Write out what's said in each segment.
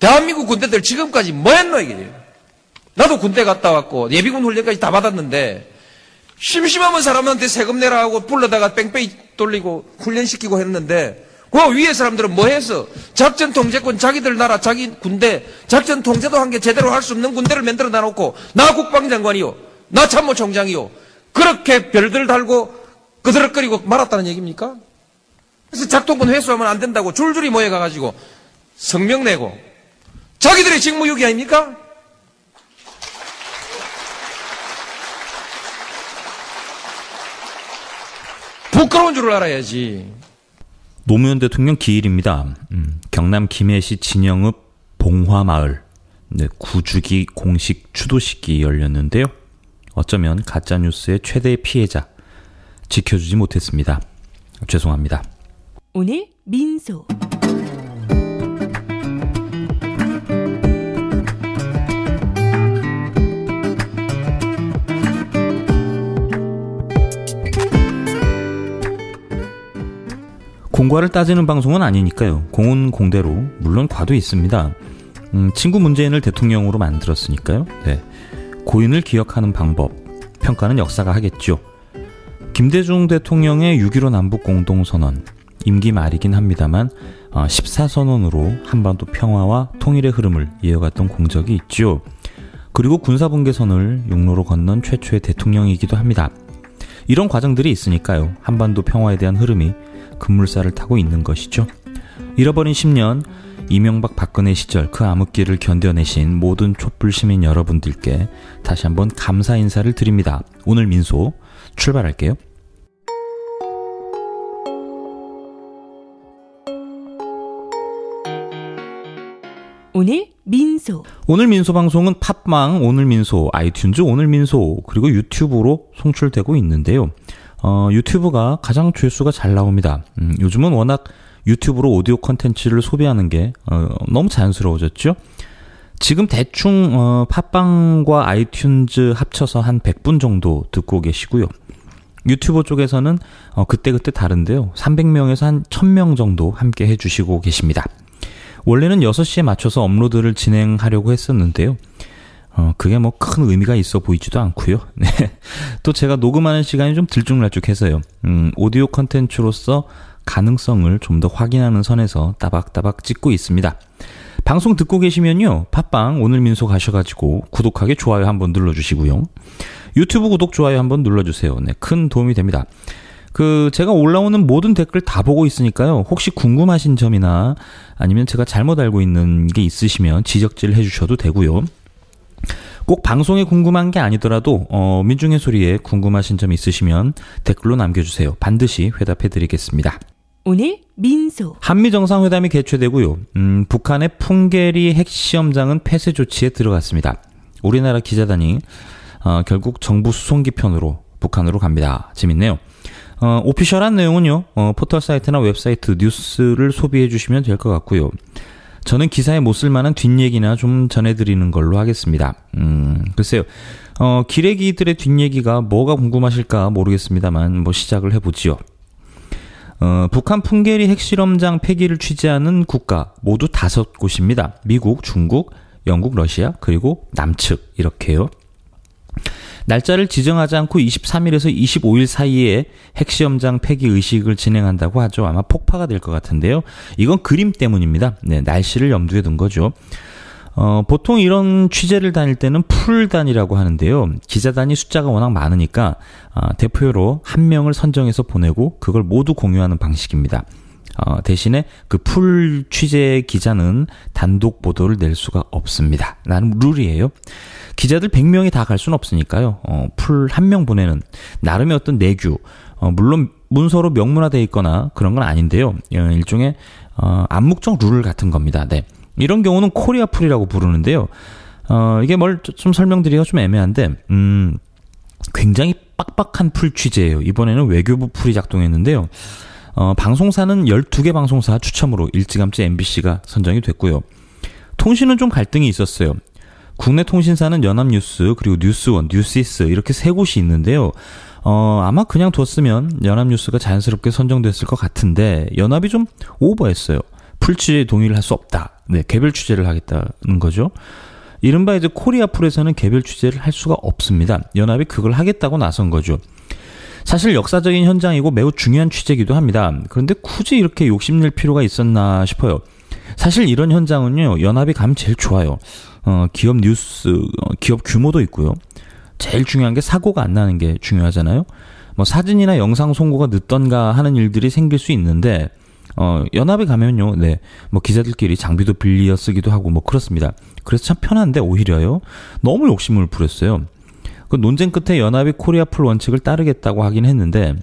대한민국 군대들 지금까지 뭐 했노, 이게. 나도 군대 갔다 왔고, 예비군 훈련까지 다 받았는데, 심심하면 사람한테 세금 내라 하고 불러다가 뺑뺑이 돌리고 훈련시키고 했는데, 그 위에 사람들은 뭐 했어? 작전 통제권 자기들 나라, 자기 군대, 작전 통제도 한 게 제대로 할 수 없는 군대를 만들어 놔놓고, 나 국방장관이요. 나 참모총장이요. 그렇게 별들 달고 그드럭거리고 말았다는 얘기입니까? 그래서 작동권 회수하면 안 된다고 줄줄이 모여가가지고 성명 내고, 자기들의 직무유기 아닙니까? 부끄러운 줄 알아야지. 노무현 대통령 기일입니다. 경남 김해시 진영읍 봉화마을 9주기 공식 추도식이 열렸는데요. 어쩌면 가짜뉴스의 최대 피해자, 지켜주지 못했습니다. 죄송합니다. 오늘 민소. 공과를 따지는 방송은 아니니까요. 공은 공대로, 물론 과도 있습니다. 친구 문재인을 대통령으로 만들었으니까요. 네. 고인을 기억하는 방법, 평가는 역사가 하겠죠. 김대중 대통령의 6.15 남북공동선언, 임기 말이긴 합니다만 14선언으로 한반도 평화와 통일의 흐름을 이어갔던 공적이 있죠. 그리고 군사분계선을 육로로 건넌 최초의 대통령이기도 합니다. 이런 과정들이 있으니까요. 한반도 평화에 대한 흐름이 급물살을 타고 있는 것이죠. 잃어버린 10년, 이명박 박근혜 시절 그 암흑기를 견뎌내신 모든 촛불 시민 여러분들께 다시 한번 감사 인사를 드립니다. 오늘 민소 출발할게요. 오늘 민소. 오늘 민소 방송은 팟빵 오늘 민소, 아이튠즈 오늘 민소, 그리고 유튜브로 송출되고 있는데요. 유튜브가 가장 조회수가 잘 나옵니다. 요즘은 워낙 유튜브로 오디오 콘텐츠를 소비하는 게 너무 자연스러워졌죠. 지금 대충 팟빵과 아이튠즈 합쳐서 한 100분 정도 듣고 계시고요. 유튜브 쪽에서는 그때그때 다른데요. 300명에서 한 1000명 정도 함께 해주시고 계십니다. 원래는 6시에 맞춰서 업로드를 진행하려고 했었는데요. 그게 뭐 큰 의미가 있어 보이지도 않고요. 네. 또 제가 녹음하는 시간이 좀 들쭉날쭉해서요. 오디오 컨텐츠로서 가능성을 좀 더 확인하는 선에서 따박따박 찍고 있습니다. 방송 듣고 계시면요. 팟빵 오늘 민소 가셔가지고 구독하기, 좋아요 한번 눌러주시고요. 유튜브 구독, 좋아요 한번 눌러주세요. 네, 큰 도움이 됩니다. 제가 올라오는 모든 댓글 다 보고 있으니까요. 혹시 궁금하신 점이나 아니면 제가 잘못 알고 있는 게 있으시면 지적질 해주셔도 되고요. 꼭 방송에 궁금한 게 아니더라도 민중의 소리에 궁금하신 점 있으시면 댓글로 남겨주세요. 반드시 회답해드리겠습니다. 오늘 민소. 한미정상회담이 개최되고요. 북한의 풍계리 핵시험장은 폐쇄 조치에 들어갔습니다. 우리나라 기자단이 결국 정부 수송기 편으로 북한으로 갑니다. 재밌네요. 오피셜한 내용은요. 포털 사이트나 웹사이트 뉴스를 소비해 주시면 될 것 같고요. 저는 기사에 못 쓸만한 뒷얘기나 좀 전해드리는 걸로 하겠습니다. 글쎄요. 기레기들의 뒷얘기가 뭐가 궁금하실까 모르겠습니다만 시작을 해보지요. 북한 풍계리 핵실험장 폐기를 취재하는 국가 모두 5곳입니다. 미국, 중국, 영국, 러시아, 그리고 남측 이렇게요. 날짜를 지정하지 않고 23일에서 25일 사이에 핵시험장 폐기 의식을 진행한다고 하죠. 아마 폭파가 될 것 같은데요. 이건 그림 때문입니다. 네, 날씨를 염두에 둔 거죠. 보통 이런 취재를 다닐 때는 풀단이라고 하는데요. 기자단이 숫자가 워낙 많으니까 대표로 한 명을 선정해서 보내고 그걸 모두 공유하는 방식입니다. 대신에 그 풀 취재 기자는 단독 보도를 낼 수가 없습니다. 라는 룰이에요. 기자들 100명이 다 갈 수는 없으니까요. 풀 한 명 보내는 나름의 어떤 내규, 물론 문서로 명문화되어 있거나 그런 건 아닌데요. 일종의 암묵적 룰 같은 겁니다. 네. 이런 경우는 코리아 풀이라고 부르는데요. 이게 뭘 좀 설명드리기가 좀 애매한데 굉장히 빡빡한 풀 취재예요. 이번에는 외교부 풀이 작동했는데요. 방송사는 12개 방송사 추첨으로 일찌감치 MBC가 선정이 됐고요. 통신은 좀 갈등이 있었어요. 국내 통신사는 연합뉴스, 그리고 뉴스원, 뉴시스 이렇게 3곳이 있는데요. 아마 그냥 뒀으면 연합뉴스가 자연스럽게 선정됐을 것 같은데 연합이 좀 오버했어요. 풀 취재에 동의를 할 수 없다. 네, 개별 취재를 하겠다는 거죠. 이른바 이제 코리아풀에서는 개별 취재를 할 수가 없습니다. 연합이 그걸 하겠다고 나선 거죠. 사실 역사적인 현장이고 매우 중요한 취재이기도 합니다. 그런데 굳이 이렇게 욕심낼 필요가 있었나 싶어요. 사실 이런 현장은요, 연합이 가면 제일 좋아요. 기업 뉴스, 기업 규모도 있고요. 제일 중요한 게 사고가 안 나는 게 중요하잖아요. 뭐 사진이나 영상 송고가 늦던가 하는 일들이 생길 수 있는데, 연합에 가면요, 네, 뭐 기자들끼리 장비도 빌려 쓰기도 하고 뭐 그렇습니다. 그래서 참 편한데 오히려요, 너무 욕심을 부렸어요. 그 논쟁 끝에 연합이 코리아풀 원칙을 따르겠다고 하긴 했는데,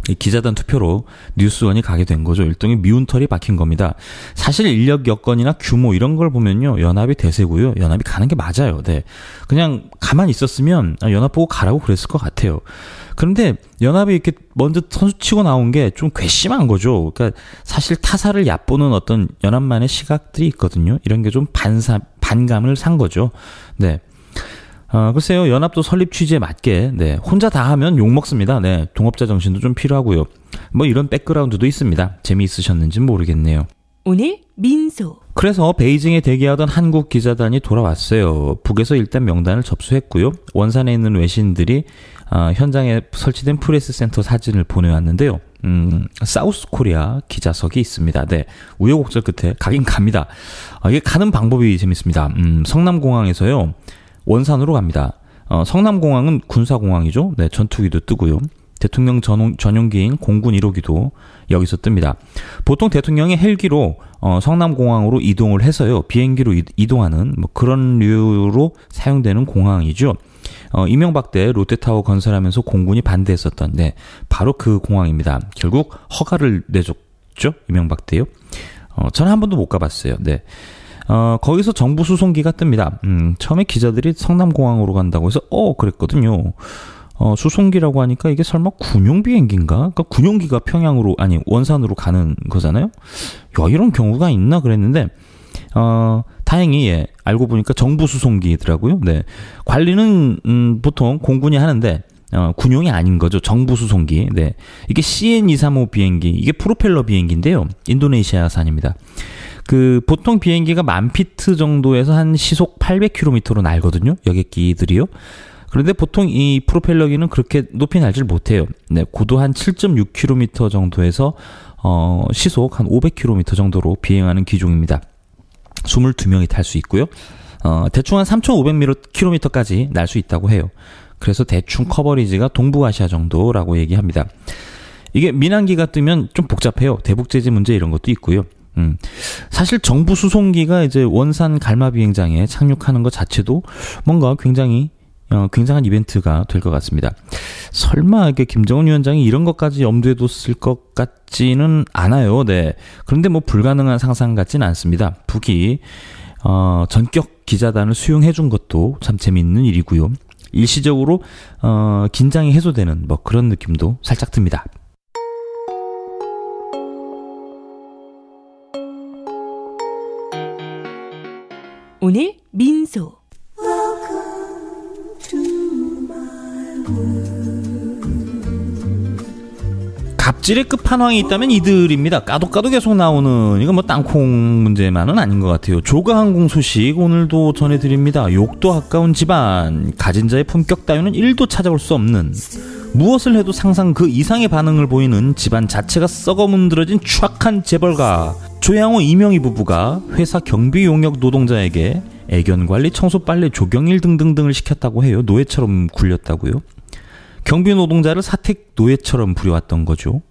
이 기자단 투표로 뉴스원이 가게 된 거죠. 일종의 미운 털이 박힌 겁니다. 사실 인력 여건이나 규모 이런 걸 보면요, 연합이 대세고요. 연합이 가는 게 맞아요. 네. 그냥 가만히 있었으면 연합 보고 가라고 그랬을 것 같아요. 그런데 연합이 이렇게 먼저 선수 치고 나온 게 좀 괘씸한 거죠. 그러니까 사실 타사를 얕보는 어떤 연합만의 시각들이 있거든요. 이런 게 좀 반감을 산 거죠. 네. 글쎄요, 연합도 설립 취지에 맞게, 네, 혼자 다 하면 욕먹습니다. 네, 동업자 정신도 좀 필요하고요. 뭐 이런 백그라운드도 있습니다. 재미있으셨는지는 모르겠네요. 오늘 민소. 그래서 베이징에 대기하던 한국 기자단이 돌아왔어요. 북에서 일단 명단을 접수했고요. 원산에 있는 외신들이 현장에 설치된 프레스 센터 사진을 보내왔는데요. 사우스 코리아 기자석이 있습니다. 네, 우여곡절 끝에 가긴 갑니다. 이게 가는 방법이 재밌습니다. 성남공항에서요, 원산으로 갑니다. 성남공항은 군사공항이죠. 네, 전투기도 뜨고요. 대통령 전용기인 공군 1호기도 여기서 뜹니다. 보통 대통령이 헬기로 성남공항으로 이동을 해서요, 비행기로 이동하는 뭐 그런 류로 사용되는 공항이죠. 이명박 때 롯데타워 건설하면서 공군이 반대했었던, 네, 바로 그 공항입니다. 결국 허가를 내줬죠, 이명박 때요. 저는 한 번도 못 가봤어요. 네. 거기서 정부 수송기가 뜹니다. 처음에 기자들이 성남공항으로 간다고 해서 그랬거든요. 수송기라고 하니까 이게 설마 군용 비행기인가? 그러니까 군용기가 평양으로, 아니 원산으로 가는 거잖아요. 야, 이런 경우가 있나 그랬는데, 다행히, 예, 알고 보니까 정부 수송기더라고요. 네. 관리는 보통 공군이 하는데, 군용이 아닌 거죠. 정부 수송기. 네. 이게 CN235 비행기, 이게 프로펠러 비행기인데요. 인도네시아산입니다. 보통 비행기가 10,000피트 정도에서 한 시속 800km로 날거든요. 여객기들이요. 그런데 보통 이 프로펠러기는 그렇게 높이 날질 못해요. 네, 고도 한 7.6km 정도에서, 시속 한 500km 정도로 비행하는 기종입니다. 22명이 탈 수 있고요. 대충 한 3,500km까지 날 수 있다고 해요. 그래서 대충 커버리지가 동북아시아 정도라고 얘기합니다. 이게 민항기가 뜨면 좀 복잡해요. 대북제재 문제 이런 것도 있고요. 사실 정부 수송기가 이제 원산 갈마 비행장에 착륙하는 것 자체도 뭔가 굉장한 이벤트가 될 것 같습니다. 설마 이게 김정은 위원장이 이런 것까지 염두에 뒀을 것 같지는 않아요. 네. 그런데 뭐 불가능한 상상 같지는 않습니다. 북이 전격 기자단을 수용해 준 것도 참 재미있는 일이고요. 일시적으로 긴장이 해소되는 뭐 그런 느낌도 살짝 듭니다. 오늘 민소. 갑질의 끝판왕이 있다면 이들입니다. 까도 계속 나오는, 이거 뭐 땅콩 문제만은 아닌 것 같아요. 조가항공 소식 오늘도 전해드립니다. 욕도 아까운 집안, 가진 자의 품격 따위는 1도 찾아볼 수 없는, 무엇을 해도 상상 그 이상의 반응을 보이는 집안 자체가 썩어 문드러진 추악한 재벌가 조양호 이명희 부부가 회사 경비 용역 노동자에게 애견관리, 청소, 빨래, 조경일 등등등을 시켰다고 해요. 노예처럼 굴렸다고요. 경비 노동자를 사택 노예처럼 부려왔던 거죠.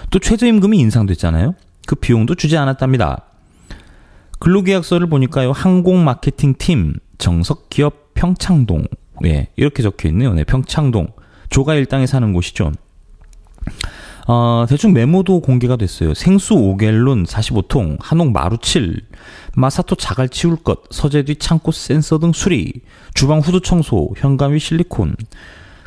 또 최저임금이 인상됐잖아요. 그 비용도 주지 않았답니다. 근로계약서를 보니까요, 항공마케팅팀 정석기업 평창동, 예, 이렇게 적혀있네요. 네, 평창동 조가 일당에 사는 곳이죠. 대충 메모도 공개가 됐어요. 생수 5갤론 45통, 한옥 마루 7, 마사토 자갈 치울 것, 서재 뒤 창고 센서 등 수리, 주방 후드 청소, 현관 위 실리콘,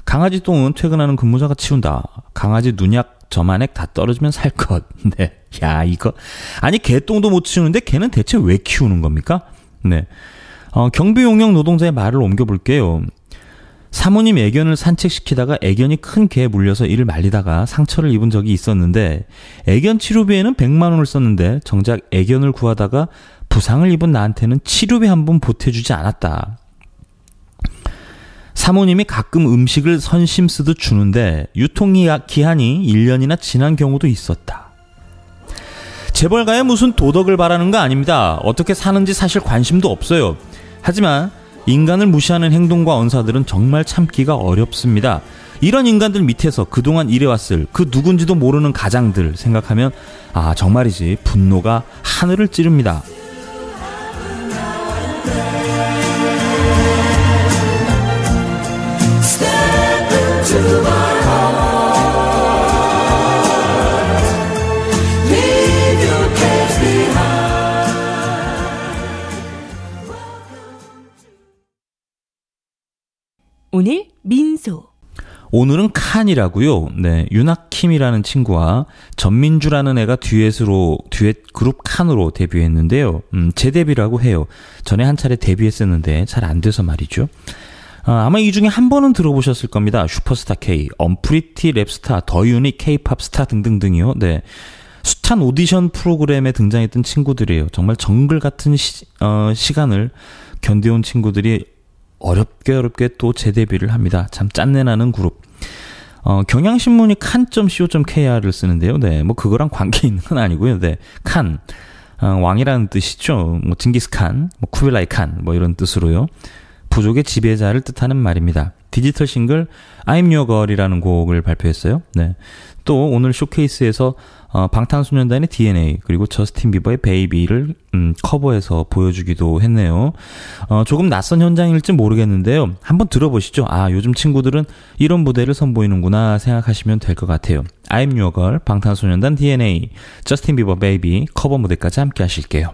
강아지 똥은 퇴근하는 근무자가 치운다. 강아지 눈약, 점안액 다 떨어지면 살 것. 네. 야, 이거. 아니, 개똥도 못 치우는데 개는 대체 왜 키우는 겁니까? 네. 경비 용역 노동자의 말을 옮겨볼게요. 사모님 애견을 산책시키다가 애견이 큰 개에 물려서 이를 말리다가 상처를 입은 적이 있었는데 애견 치료비에는 100만 원을 썼는데 정작 애견을 구하다가 부상을 입은 나한테는 치료비 한 번 보태주지 않았다. 사모님이 가끔 음식을 선심 쓰듯 주는데 유통기한이 1년이나 지난 경우도 있었다. 재벌가에 무슨 도덕을 바라는 거 아닙니다. 어떻게 사는지 사실 관심도 없어요. 하지만 인간을 무시하는 행동과 언사들은 정말 참기가 어렵습니다. 이런 인간들 밑에서 그동안 일해왔을 그 누군지도 모르는 가장들 생각하면 정말이지 분노가 하늘을 찌릅니다. 오늘 민소. 오늘은 칸이라고요. 네, 윤학킴이라는 친구와 전민주라는 애가 듀엣 그룹 칸으로 데뷔했는데요. 재데뷔라고 해요. 전에 한 차례 데뷔했었는데 잘 안 돼서 말이죠. 아마 이 중에 한 번은 들어보셨을 겁니다. 슈퍼스타 K, 언프리티 랩스타, 더 유닛 K-팝 스타 등등등이요. 네, 숱한 오디션 프로그램에 등장했던 친구들이에요. 정말 정글 같은 시간을 견뎌온 친구들이 어렵게 또 재데뷔를 합니다. 참 짠내나는 그룹. 경향신문이 칸.co.kr을 쓰는데요. 네, 뭐 그거랑 관계 있는 건 아니고요. 네, 칸 왕이라는 뜻이죠. 뭐 징기스칸, 뭐 쿠빌라이 칸, 뭐 이런 뜻으로요. 부족의 지배자를 뜻하는 말입니다. 디지털 싱글 I'm Your Girl이라는 곡을 발표했어요. 네, 또 오늘 쇼케이스에서 방탄소년단의 DNA 그리고 저스틴 비버의 베이비를 커버해서 보여주기도 했네요. 조금 낯선 현장일지 모르겠는데요. 한번 들어보시죠. 요즘 친구들은 이런 무대를 선보이는구나 생각하시면 될 것 같아요. I'm Your Girl, 방탄소년단 DNA, 저스틴 비버 베이비 커버 무대까지 함께 하실게요.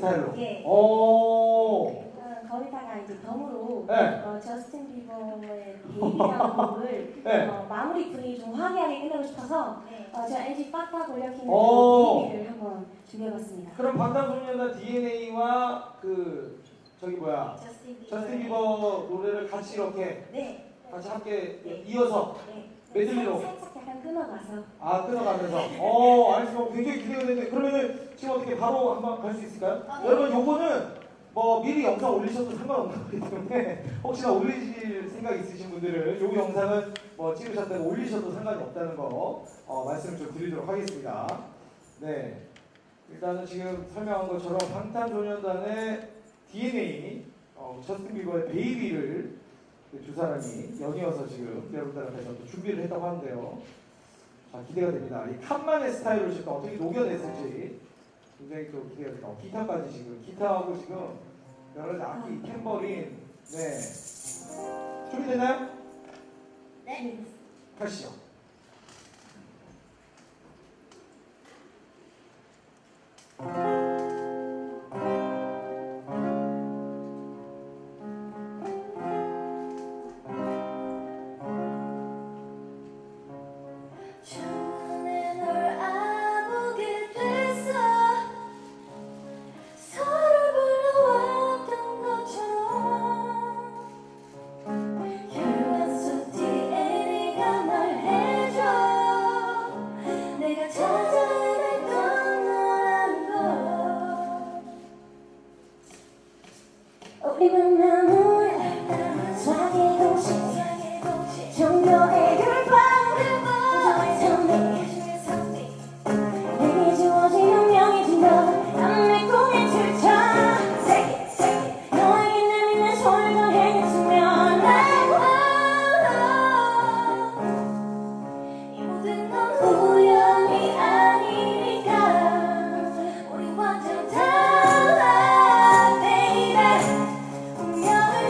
스타일로. 예. 오. 거기다가 이제 덤으로 네. 저스틴 비버의 베이비라는 곡을 네. 마무리 분위기 좀 화기하게 끝내고 싶어서 제가 LG 빡빡 올려키는 오. 베이비를 한번 준비해봤습니다. 그럼 방탄소년단 DNA와 그 저기 뭐야 저스틴 비버 노래를 같이 이렇게 네. 같이 함께 네. 이어서 네. 메들리로. 살짝 약간 끊어가서. 끊어가면서. 알겠습니다. 굉장히 기대가 되는데 그러면은 지금 어떻게 바로 한번 갈 수 있을까요? 네. 여러분 요거는 뭐 미리 영상 올리셔도 상관없는 거기 때문에 혹시나 올리실 생각 있으신 분들은 요 영상은 뭐 찍으셨다가 올리셔도 상관이 없다는 거 말씀을 좀 드리도록 하겠습니다. 네. 일단은 지금 설명한 것처럼 방탄소년단의 DNA, 저스틴 비버의 베이비를 두 사람이 연이어서 지금 여러분들 앞에서 또 준비를 했다고 하는데요. 자, 기대가 됩니다. 이 칸만의 스타일로 지금 어떻게 녹여냈을지 굉장히 또 기대가 됩니다. 기타까지 지금, 기타하고 지금 여러 가지 악기, 탬버린, 네. 준비됐나요? 네. 가시죠. 첫눈에 널 알아보게 됐어. 서로 불러왔던 것처럼 혈관 속 DNA가 말해줘. 내가 찾아야 건 너란 걸. 우리 만남은 수학의 공식, 종교의 율법. 내게 주어진 운명이 난 꿈에 출처. 너에게 내미는 손을 더 행했으면 이 모든 건 우연이 아니니까 우리 완전 달라 baby. 운명을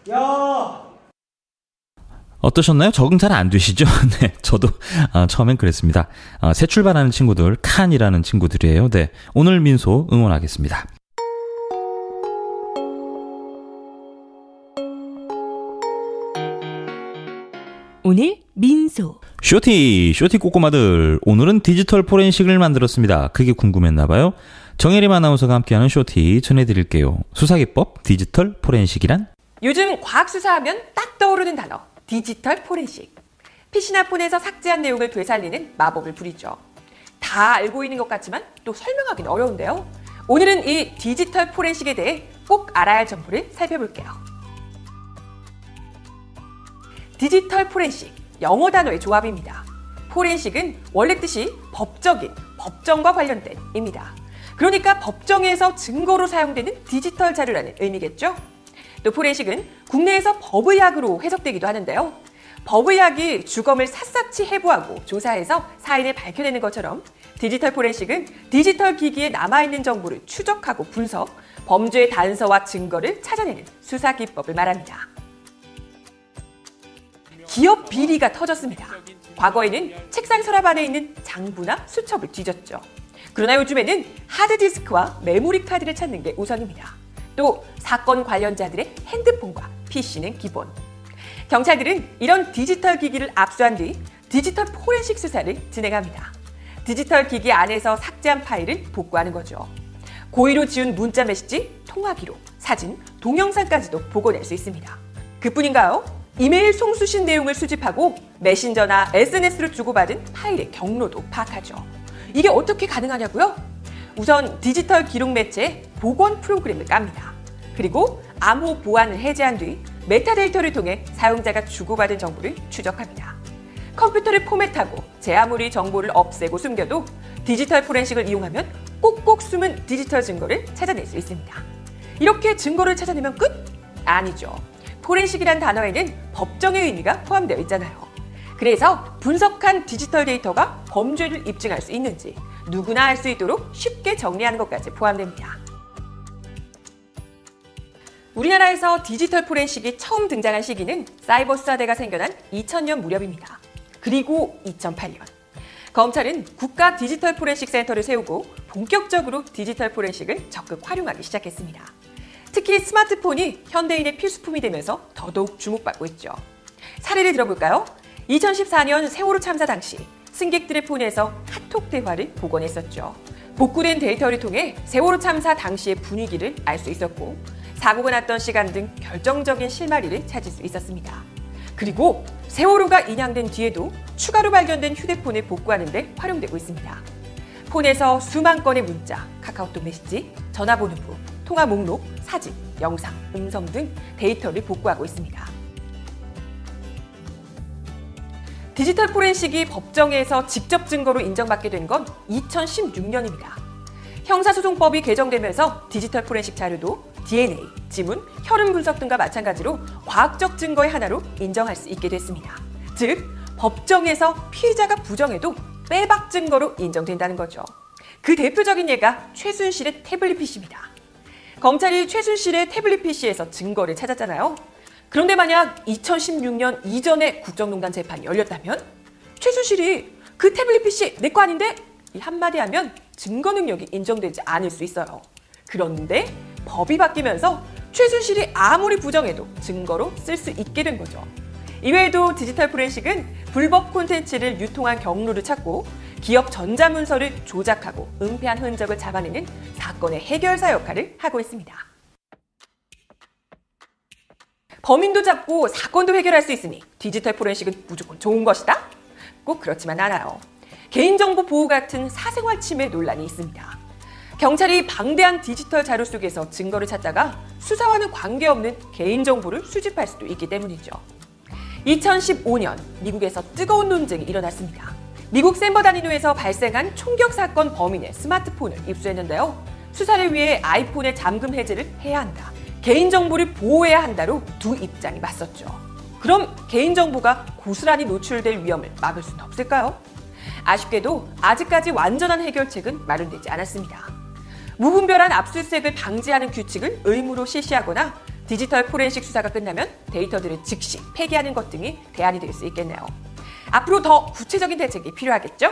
야! 어떠셨나요? 적응 잘 안 되시죠? 네, 저도 처음엔 그랬습니다. 새 출발하는 친구들, 칸이라는 친구들이에요. 네, 오늘 민소 응원하겠습니다. 오늘 민소. 쇼티 꼬꼬마들. 오늘은 디지털 포렌식을 만들었습니다. 그게 궁금했나봐요. 정혜림 아나운서가 함께하는 쇼티 전해드릴게요. 수사기법 디지털 포렌식이란? 요즘 과학 수사하면 딱 떠오르는 단어, 디지털 포렌식. PC나 폰에서 삭제한 내용을 되살리는 마법을 부리죠. 다 알고 있는 것 같지만 또 설명하기는 어려운데요. 오늘은 이 디지털 포렌식에 대해 꼭 알아야 할 정보를 살펴볼게요. 디지털 포렌식, 영어 단어의 조합입니다. 포렌식은 원래 뜻이 법적인, 법정과 관련된입니다. 그러니까 법정에서 증거로 사용되는 디지털 자료라는 의미겠죠? 또 포렌식은 국내에서 법의학으로 해석되기도 하는데요. 법의학이 주검을 샅샅이 해부하고 조사해서 사인을 밝혀내는 것처럼 디지털 포렌식은 디지털 기기에 남아있는 정보를 추적하고 분석, 범죄의 단서와 증거를 찾아내는 수사 기법을 말합니다. 기업 비리가 터졌습니다. 과거에는 책상 서랍 안에 있는 장부나 수첩을 뒤졌죠. 그러나 요즘에는 하드디스크와 메모리 카드를 찾는 게 우선입니다. 또 사건 관련자들의 핸드폰과 PC는 기본. 경찰들은 이런 디지털 기기를 압수한 뒤 디지털 포렌식 수사를 진행합니다. 디지털 기기 안에서 삭제한 파일을 복구하는 거죠. 고의로 지운 문자 메시지, 통화 기록, 사진, 동영상까지도 복원할 수 있습니다. 그뿐인가요? 이메일 송수신 내용을 수집하고 메신저나 SNS로 주고받은 파일의 경로도 파악하죠. 이게 어떻게 가능하냐고요? 우선 디지털 기록 매체에 복원 프로그램을 깝니다. 그리고 암호 보안을 해제한 뒤 메타데이터를 통해 사용자가 주고받은 정보를 추적합니다. 컴퓨터를 포맷하고 제 아무리 정보를 없애고 숨겨도 디지털 포렌식을 이용하면 꼭꼭 숨은 디지털 증거를 찾아낼 수 있습니다. 이렇게 증거를 찾아내면 끝? 아니죠. 포렌식이란 단어에는 법정의 의미가 포함되어 있잖아요. 그래서 분석한 디지털 데이터가 범죄를 입증할 수 있는지 누구나 알 수 있도록 쉽게 정리하는 것까지 포함됩니다. 우리나라에서 디지털 포렌식이 처음 등장한 시기는 사이버 수사대가 생겨난 2000년 무렵입니다. 그리고 2008년. 검찰은 국가 디지털 포렌식 센터를 세우고 본격적으로 디지털 포렌식을 적극 활용하기 시작했습니다. 특히 스마트폰이 현대인의 필수품이 되면서 더더욱 주목받고 있죠. 사례를 들어볼까요? 2014년 세월호 참사 당시 승객들의 폰에서 카톡 대화를 복원했었죠. 복구된 데이터를 통해 세월호 참사 당시의 분위기를 알 수 있었고 사고가 났던 시간 등 결정적인 실마리를 찾을 수 있었습니다. 그리고 세월호가 인양된 뒤에도 추가로 발견된 휴대폰을 복구하는 데 활용되고 있습니다. 폰에서 수만 건의 문자, 카카오톡 메시지, 전화번호부, 통화 목록, 사진, 영상, 음성 등 데이터를 복구하고 있습니다. 디지털 포렌식이 법정에서 직접 증거로 인정받게 된 건 2016년입니다. 형사소송법이 개정되면서 디지털 포렌식 자료도 DNA, 지문, 혈흔 분석 등과 마찬가지로 과학적 증거의 하나로 인정할 수 있게 됐습니다. 즉, 법정에서 피의자가 부정해도 빼박 증거로 인정된다는 거죠. 그 대표적인 예가 최순실의 태블릿 PC입니다. 검찰이 최순실의 태블릿 PC에서 증거를 찾았잖아요. 그런데 만약 2016년 이전에 국정농단 재판이 열렸다면 최순실이 그 태블릿 PC 내 거 아닌데? 이 한마디 하면 증거 능력이 인정되지 않을 수 있어요. 그런데 법이 바뀌면서 최순실이 아무리 부정해도 증거로 쓸 수 있게 된 거죠. 이외에도 디지털 포렌식은 불법 콘텐츠를 유통한 경로를 찾고 기업 전자문서를 조작하고 은폐한 흔적을 잡아내는 사건의 해결사 역할을 하고 있습니다. 범인도 잡고 사건도 해결할 수 있으니 디지털 포렌식은 무조건 좋은 것이다? 꼭 그렇지만 않아요. 개인정보 보호 같은 사생활 침해 논란이 있습니다. 경찰이 방대한 디지털 자료 속에서 증거를 찾다가 수사와는 관계없는 개인정보를 수집할 수도 있기 때문이죠. 2015년 미국에서 뜨거운 논쟁이 일어났습니다. 미국 샌버다니노에서 발생한 총격 사건 범인의 스마트폰을 입수했는데요. 수사를 위해 아이폰의 잠금 해제를 해야 한다. 개인정보를 보호해야 한다로 두 입장이 맞섰죠. 그럼 개인정보가 고스란히 노출될 위험을 막을 수는 없을까요? 아쉽게도 아직까지 완전한 해결책은 마련되지 않았습니다. 무분별한 압수수색을 방지하는 규칙을 의무로 실시하거나 디지털 포렌식 수사가 끝나면 데이터들을 즉시 폐기하는 것 등이 대안이 될 수 있겠네요. 앞으로 더 구체적인 대책이 필요하겠죠?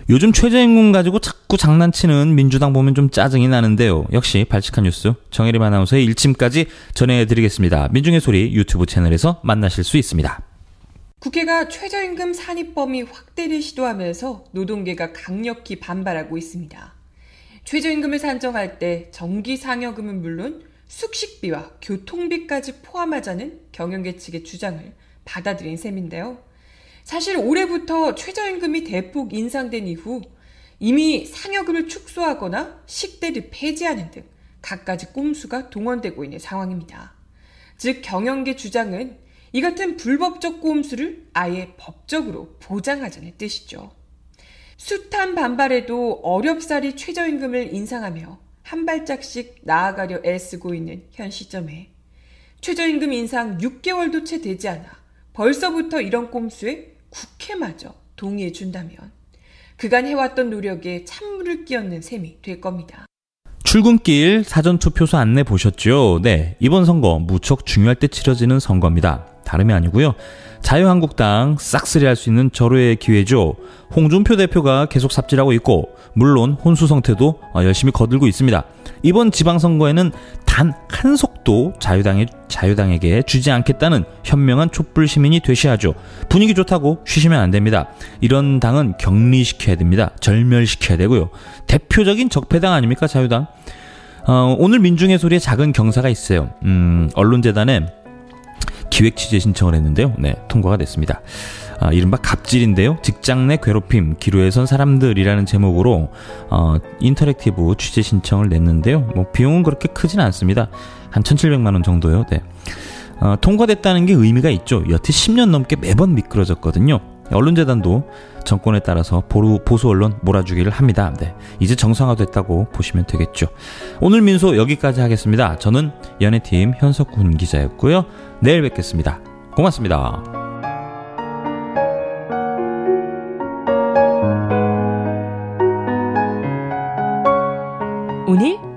요즘 최저임금 가지고 자꾸 장난치는 민주당 보면 좀 짜증이 나는데요. 역시 발칙한 뉴스 정혜림 아나운서의 일침까지 전해드리겠습니다. 민중의 소리 유튜브 채널에서 만나실 수 있습니다. 국회가 최저임금 산입 범위 확대를 시도하면서 노동계가 강력히 반발하고 있습니다. 최저임금을 산정할 때 정기 상여금은 물론 숙식비와 교통비까지 포함하자는 경영계 측의 주장을 받아들인 셈인데요. 사실 올해부터 최저임금이 대폭 인상된 이후 이미 상여금을 축소하거나 식대를 폐지하는 등 갖가지 꼼수가 동원되고 있는 상황입니다. 즉 경영계 주장은 이 같은 불법적 꼼수를 아예 법적으로 보장하자는 뜻이죠. 숱한 반발에도 어렵사리 최저임금을 인상하며 한 발짝씩 나아가려 애쓰고 있는 현 시점에 최저임금 인상 6개월도 채 되지 않아 벌써부터 이런 꼼수에 국회마저 동의해준다면 그간 해왔던 노력에 찬물을 끼얹는 셈이 될 겁니다. 출근길 사전투표소 안내 보셨죠? 네, 이번 선거 무척 중요할 때 치러지는 선거입니다. 다름이 아니고요. 자유한국당 싹쓸이 할 수 있는 절호의 기회죠. 홍준표 대표가 계속 삽질하고 있고 물론 혼수 성태도 열심히 거들고 있습니다. 이번 지방선거에는 단 한 속도 자유당에게 주지 않겠다는 현명한 촛불 시민이 되셔야죠. 분위기 좋다고 쉬시면 안 됩니다. 이런 당은 격리시켜야 됩니다. 절멸시켜야 되고요. 대표적인 적폐당 아닙니까 자유당? 오늘 민중의 소리에 작은 경사가 있어요. 언론재단에 기획 취재 신청을 했는데요. 네, 통과가 됐습니다. 이른바 갑질인데요. 직장 내 괴롭힘, 기로에 선 사람들이라는 제목으로 인터랙티브 취재 신청을 냈는데요. 뭐 비용은 그렇게 크진 않습니다. 한 1,700만 원 정도요. 네. 통과됐다는 게 의미가 있죠. 여태 10년 넘게 매번 미끄러졌거든요. 언론재단도 정권에 따라서 보수 언론 몰아주기를 합니다. 네, 이제 정상화됐다고 보시면 되겠죠. 오늘 민소 여기까지 하겠습니다. 저는 연예팀 현석훈 기자였고요. 내일 뵙겠습니다. 고맙습니다. 오늘